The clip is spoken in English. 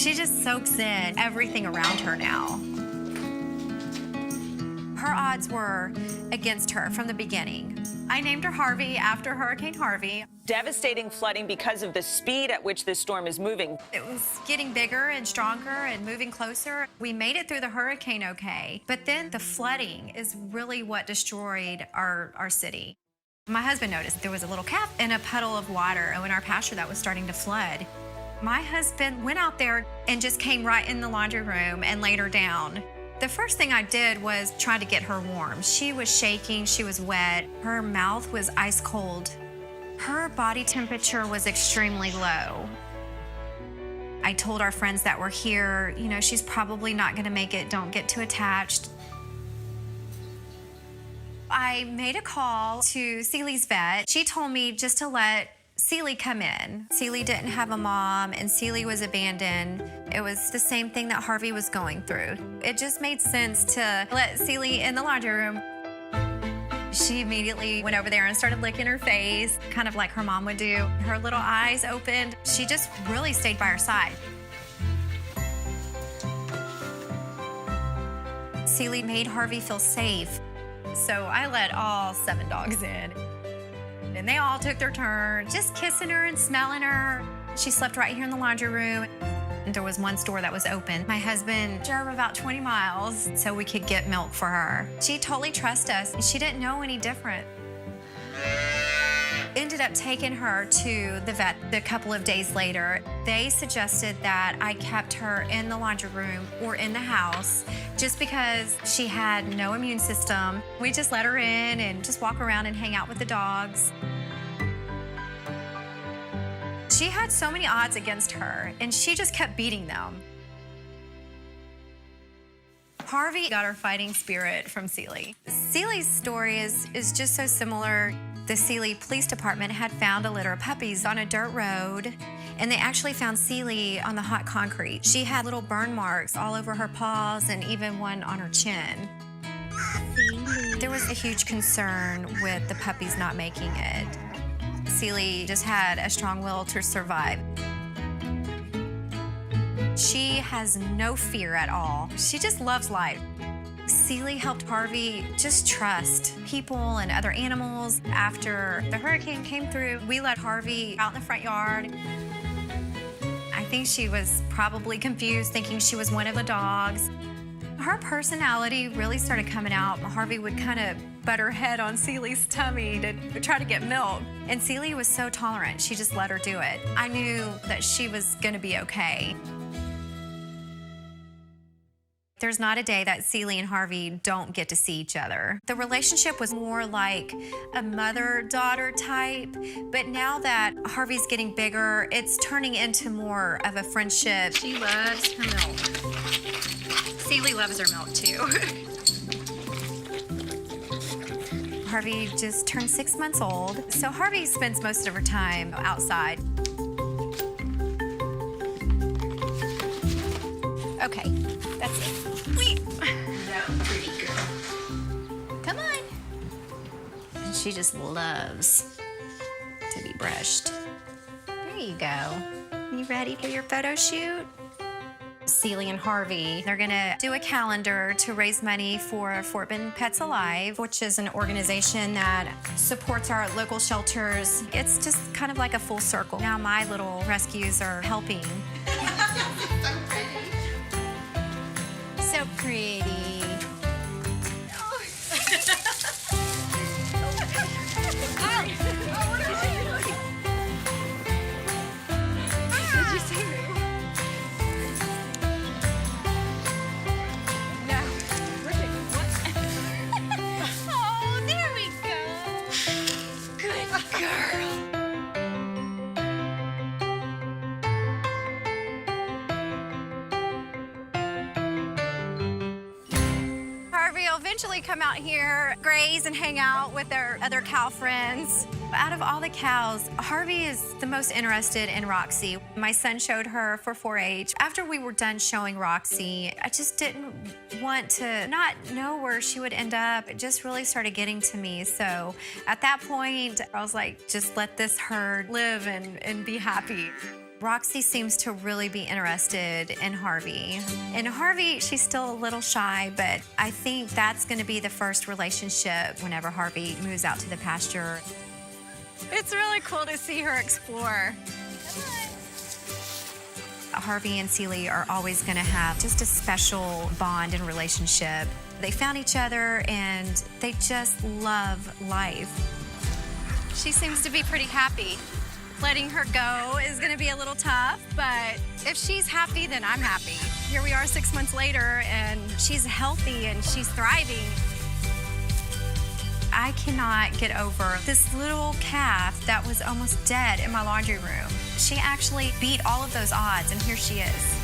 She just soaks in everything around her now. Her odds were against her from the beginning. I named her Harvey after Hurricane Harvey. Devastating flooding because of the speed at which this storm is moving. It was getting bigger and stronger and moving closer. We made it through the hurricane okay, but then the flooding is really what destroyed our city. My husband noticed there was a little calf in a puddle of water in our pasture that was starting to flood. My husband went out there and just came right in the laundry room and laid her down. The first thing I did was try to get her warm. She was shaking, she was wet. Her mouth was ice cold. Her body temperature was extremely low. I told our friends that were here, you know, she's probably not gonna make it, don't get too attached. I made a call to Celie's vet. She told me just to let Celie come in. Celie didn't have a mom and Celie was abandoned. It was the same thing that Harvey was going through. It just made sense to let Celie in the laundry room. She immediately went over there and started licking her face, kind of like her mom would do. Her little eyes opened. She just really stayed by her side. Celie made Harvey feel safe. So I let all 7 dogs in. And they all took their turn, just kissing her and smelling her. She slept right here in the laundry room. And there was one store that was open. My husband drove about 20 miles so we could get milk for her. She totally trusted us. She didn't know any different. Ended up taking her to the vet a couple of days later. They suggested that I kept her in the laundry room or in the house just because she had no immune system. We just let her in and just walk around and hang out with the dogs. She had so many odds against her, and she just kept beating them. Harvey got her fighting spirit from Celie. Celie's story is just so similar. The Celie Police Department had found a litter of puppies on a dirt road, and they actually found Celie on the hot concrete. She had little burn marks all over her paws and even one on her chin. There was a huge concern with the puppies not making it. Celie just had a strong will to survive. She has no fear at all. She just loves life. Celie helped Harvey just trust people and other animals. After the hurricane came through, we let Harvey out in the front yard. I think she was probably confused, thinking she was one of the dogs. Her personality really started coming out. Harvey would kind of butt her head on Celie's tummy to try to get milk. And Celie was so tolerant, she just let her do it. I knew that she was gonna be okay. There's not a day that Celie and Harvey don't get to see each other. The relationship was more like a mother-daughter type, but now that Harvey's getting bigger, it's turning into more of a friendship. She loves her milk. Celie loves her milk too. Harvey just turned 6 months old, so Harvey spends most of her time outside. Okay, that's it. Pretty girl. Come on. And she just loves to be brushed. There you go. You ready for your photo shoot? Celie and Harvey, they're gonna do a calendar to raise money for Fort Bend Pets Alive, which is an organization that supports our local shelters. It's just kind of like a full circle. Now my little rescues are helping. So pretty. Eventually come out here, graze and hang out with their other cow friends. Out of all the cows, Harvey is the most interested in Roxy. My son showed her for 4-H. After we were done showing Roxy, I just didn't want to not know where she would end up. It just really started getting to me. So at that point, I was like, just let this herd live and be happy. Roxy seems to really be interested in Harvey. And Harvey, she's still a little shy, but I think that's going to be the first relationship whenever Harvey moves out to the pasture. It's really cool to see her explore. Harvey and Celie are always going to have just a special bond and relationship. They found each other and they just love life. She seems to be pretty happy. Letting her go is going to be a little tough, but if she's happy, then I'm happy. Here we are 6 months later, and she's healthy and she's thriving. I cannot get over this little calf that was almost dead in my laundry room. She actually beat all of those odds, and here she is.